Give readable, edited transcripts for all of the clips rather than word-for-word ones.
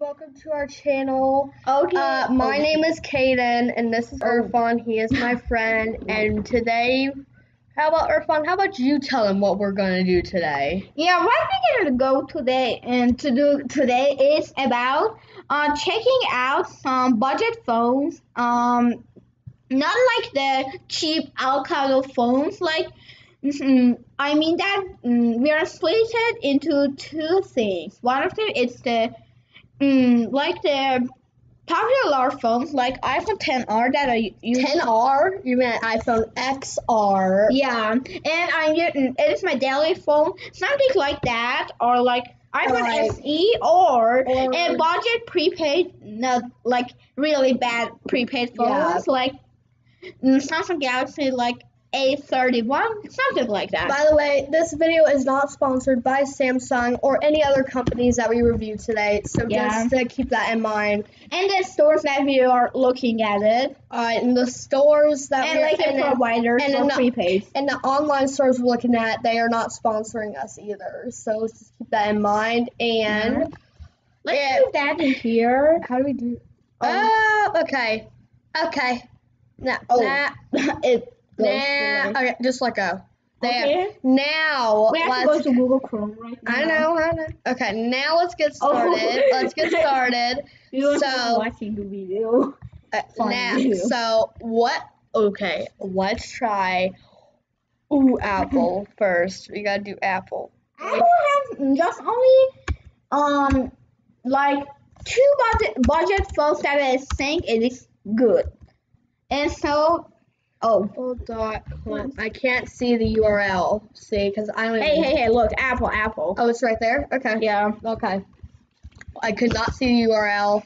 welcome to our channel. Okay. My name is Caden, and this is Erfan. He is my friend, and today, how about you tell him what we're going to do today? Yeah, what we're gonna go today and to do today is about checking out some budget phones. Not like the cheap avocado phones. I mean that we are split it into two things. One of them is the like the popular phones like iPhone 10R that I use. 10R? You mean iPhone XR? Yeah, and it is my daily phone, something like that, or like iPhone Right. SE, or a budget prepaid, not like really bad prepaid phones, like Samsung Galaxy like A31, something like that. By the way, this video is not sponsored by Samsung or any other companies that we review today, so just to keep that in mind. And the stores that we are looking at it, In the stores that and like the providers for prepaid. And the online stores we're looking at, they are not sponsoring us either. So just keep that in mind. And Let's put that in here. how do we do? Okay. Now, okay, just let go. There. Okay. Now, We have to go to Google Chrome right now. I know. Okay, now let's get started. Let's get started. So watching the video. Let's try Apple first. We gotta do Apple. Apple has just only like two budget phones that I think it is good. And so Hold on. I can't see the URL. See, because I don't even... Hey, look, Apple. Oh, it's right there? Okay. Yeah. Okay. I could not see the URL.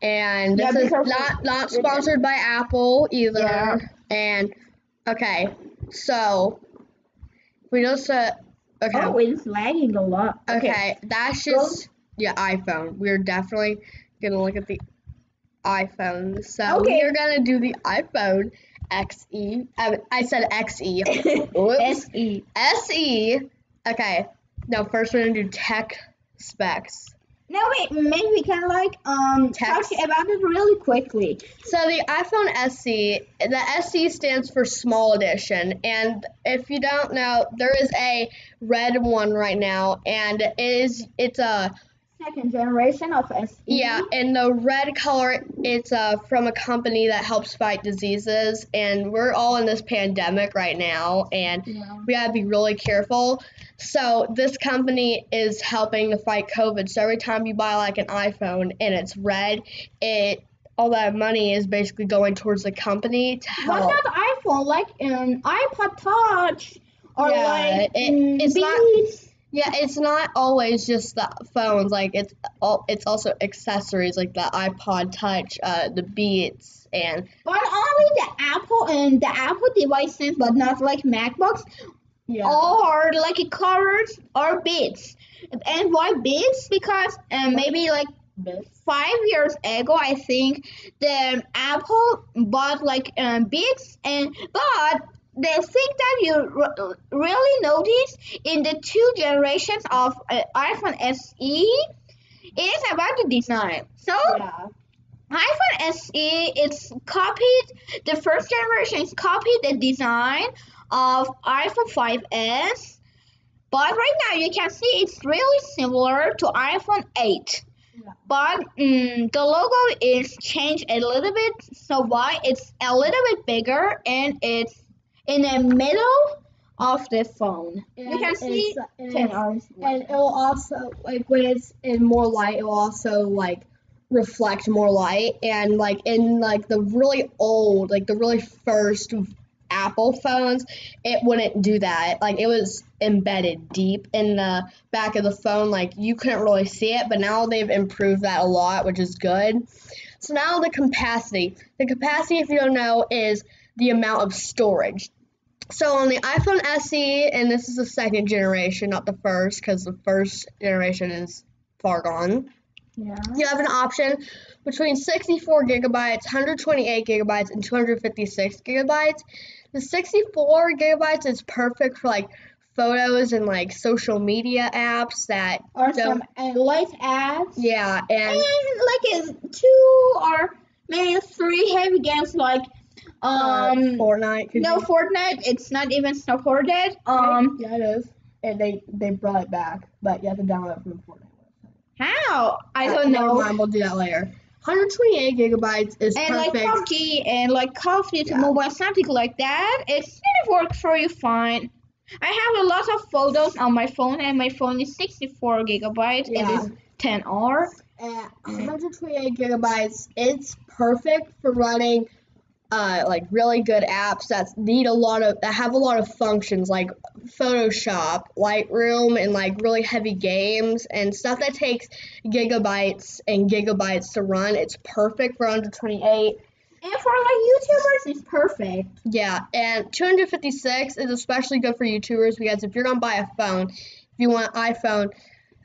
And this is not sponsored by Apple either. Yeah. And, okay. So, we just... okay. Oh, it's lagging a lot. Okay, that's just... Yeah, iPhone. We're definitely going to look at the iPhone. So, we're going to do the iPhone XE. I said XE. Oops. SE. Okay. Now, first we're going to do tech specs. No, wait, maybe we can talk about it really quickly. So the iPhone SE, the SE stands for small edition, and if you don't know, there is a red one right now, and it's a second generation of SE. Yeah, and the red color, it's from a company that helps fight diseases, and we're all in this pandemic right now, and we gotta be really careful. So this company is helping to fight COVID. So every time you buy like an iPhone and it's red, all that money is basically going towards the company to help. But not iPhone, like an iPod Touch or it's Beats. not. Yeah, it's not always just the phones. Like it's also accessories like the iPod Touch, the Beats, and. But only the Apple and the Apple devices, but not like MacBooks. Yeah. Or like covers or Beats. And why Beats? Because maybe like 5 years ago, I think the Apple bought like Beats, but the thing that you really notice in the two generations of iPhone SE is about the design. So iPhone SE, the first generation copied the design of iPhone 5S, but right now you can see it's really similar to iPhone 8. But the logo is changed a little bit, so why it's a little bit bigger and it's in the middle of the phone. And you can see 10 hours. And it will also, like, when it's in more light, it will also, like, reflect more light. And, like, in, like, the really old, like, the really first Apple phones, it wouldn't do that. Like, it was embedded deep in the back of the phone. Like, you couldn't really see it, but now they've improved that a lot, which is good. So now the capacity. The capacity, if you don't know, is the amount of storage. So on the iPhone SE, and this is the second generation, not the first, because the first generation is far gone. Yeah. You have an option between 64 gigabytes, 128 gigabytes, and 256 gigabytes. The 64 gigabytes is perfect for like photos and like social media apps that or don't. some light apps. Yeah, and And like 2 or maybe 3 heavy games like Fortnite. no, Fortnite. It's not even supported. Yeah, it is. And they brought it back, but you have to download it from the Fortnite website. How? I don't Never know. mind, we'll do that later. 128 gigabytes is And perfect. like PUBG and like Call of Duty Yeah. Mobile, something like that, it's gonna work for you fine. I have a lot of photos on my phone, and my phone is 64 gigabytes. Yeah. It is 10R. At 128 gigabytes, it's perfect for running like really good apps that have a lot of functions like Photoshop, Lightroom, and like really heavy games and stuff that takes gigabytes and gigabytes to run. It's perfect for 128. And for like YouTubers, it's perfect. Yeah, and 256 is especially good for YouTubers because if you're gonna buy a phone, if you want an iPhone,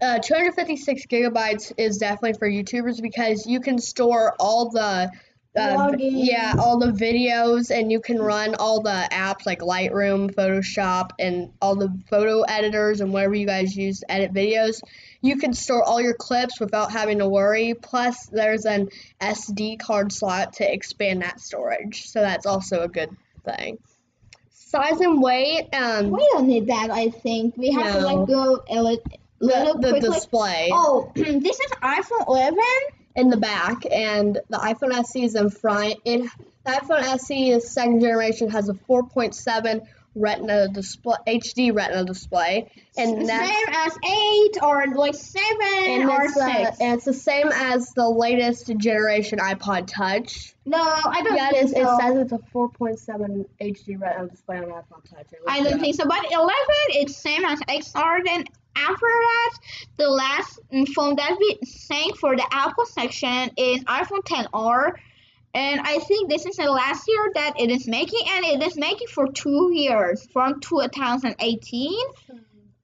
256 gigabytes is definitely for YouTubers because you can store all the all the videos, and you can run all the apps like Lightroom, Photoshop, and all the photo editors and whatever you guys use to edit videos. You can store all your clips without having to worry. Plus, there's an SD card slot to expand that storage, so that's also a good thing. Size and weight. We don't need that. I think we have to No. like go a little The quickly. display Oh, this is iPhone 11. in the back, and the iPhone SE is in front. The iPhone SE second generation has a 4.7 Retina display, HD Retina display, and that's Same as 8 or like 7 or 6. And it's the same as the latest generation iPod Touch. No, I don't Yeah, think so. it says it's a 4.7 HD Retina display on iPod Touch. I don't think so. But 11, it's same as XR. Then after that, the last phone that we sang for the Apple section is iPhone 10R. And I think this is the last year that it is making, and it is making for 2 years, from 2018.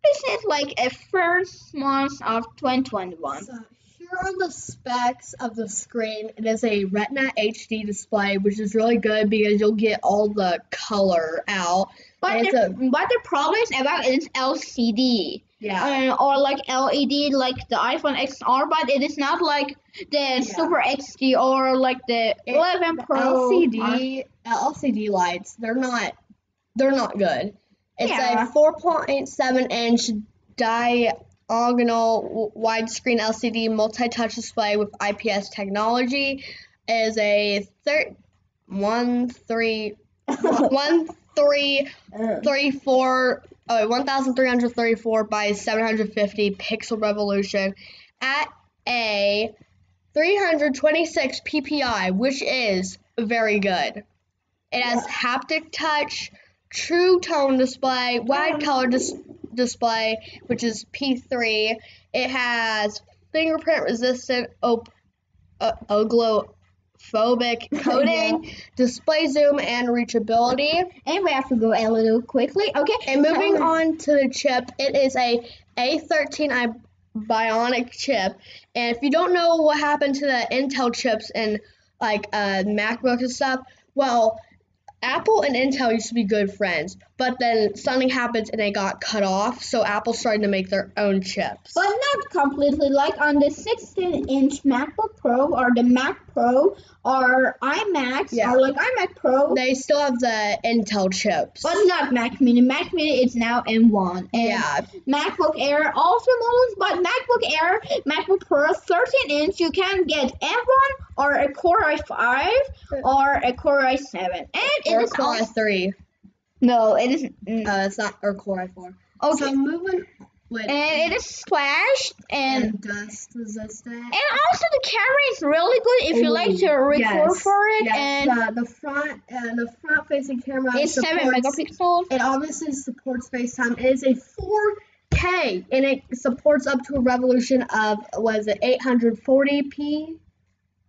This is like a first month of 2021. So here are the specs of the screen. It is a Retina HD display, which is really good because you'll get all the color out. But the problem is about it's LCD. Yeah. Or like LED, like the iPhone XR, but it is not like the Super XD or like the 11 Pro. LCD lights, they're not good. It's Yeah. a 4.7 inch diagonal widescreen LCD multi-touch display with IPS technology. It is a 1334 by 750 pixel resolution at a 326 ppi, which is very good. It has haptic touch, true tone display, wide color display, which is P3. It has fingerprint resistant oglophobic coating, display zoom, and reachability. And we have to go a little quickly. Okay. And moving on to the chip, it is a A13 Bionic chip. And if you don't know what happened to the Intel chips in like MacBook and stuff, well, Apple and Intel used to be good friends, but then something happened and they got cut off, so Apple started to make their own chips. But not completely. Like on the 16-inch MacBook Pro or the Mac Pro or iMacs or like iMac Pro. They still have the Intel chips. But not Mac Mini. Mac Mini is now M1. And MacBook Air also models, but MacBook Air, MacBook Pro 13-inch, you can get M1 or a Core i5 or a Core i7. And or Core i3. No, it is. It's not, or Core i4. Okay. So moving with. And it is splashed and dust resistant. And also the camera is really good if you like to record for it. Yes. And the front facing camera is 7 megapixels. It obviously supports FaceTime. It is a 4K and it supports up to a resolution of 840p.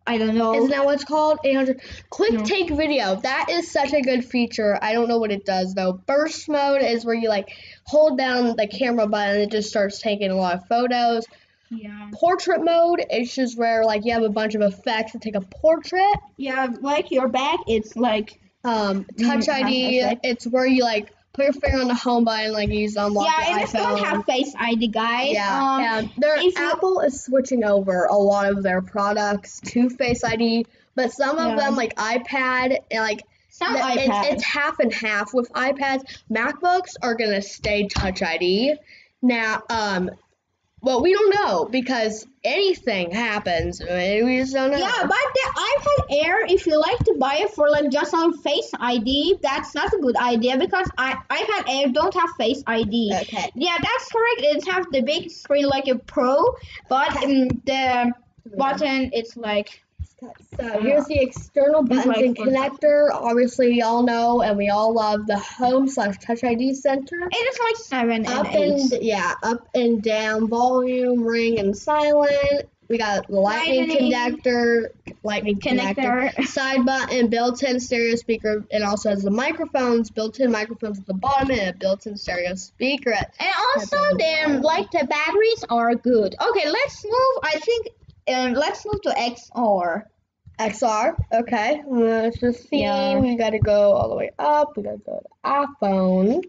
I don't know. Isn't that what it's called? 800. Quick take video. That is such a good feature. I don't know what it does though. Burst mode is where you like hold down the camera button and it just starts taking a lot of photos. Yeah. Portrait mode is just where like you have a bunch of effects to take a portrait. Yeah, like your back, it's like Touch ID. It's where you like put your finger on the home button like you use to unlock Yeah, your it does not iPhone. have Face ID, guys. Yeah, and Apple is switching over a lot of their products to Face ID, but some of them, like iPad, and like some iPads. it's half and half with iPads. MacBooks are gonna stay Touch ID. Now, well, we don't know because anything happens. We just don't know. Yeah, but the iPad Air, if you like to buy it for like just on Face ID, that's not a good idea because iPad Air don't have Face ID. Okay. Yeah, that's correct. It has the big screen like a Pro, but the button it's like. So here's the external buttons like and connector. Obviously, we all know and we all love the Home/Touch ID Center. It is like 7 Up and 8. Up and down, volume, ring, and silent. We got the lightning connector, side button, built-in stereo speaker, and also has the microphones, built-in microphones at the bottom, and a built-in stereo speaker. And also, the batteries are good. Okay, let's move. I think let's move to XR. XR, okay. Let's just see. Yeah. We gotta go all the way up. We gotta go to iPhone.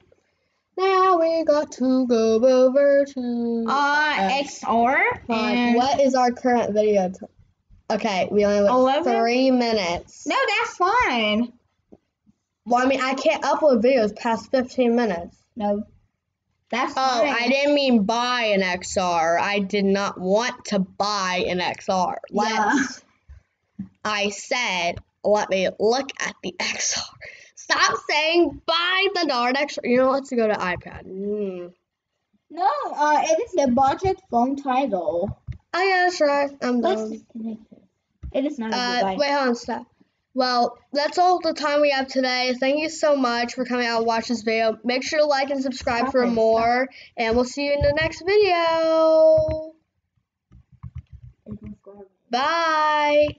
Now we got to go over to XR. And what is our current video? Okay, we only have 3 minutes. No, that's fine. Well, I mean, I can't upload videos past 15 minutes. No, that's fine. I didn't mean buy an XR. I did not want to buy an XR. I said, let me look at the XR. Stop saying buy the darn XR. You know, let's go to iPad. No, it is the budget phone title. I guess right. I'm Let's done. disconnect it. It is not a good idea. Wait, hold on, stop. Well, that's all the time we have today. Thank you so much for coming out and watch this video. Make sure to like and subscribe for more, and we'll see you in the next video. Bye.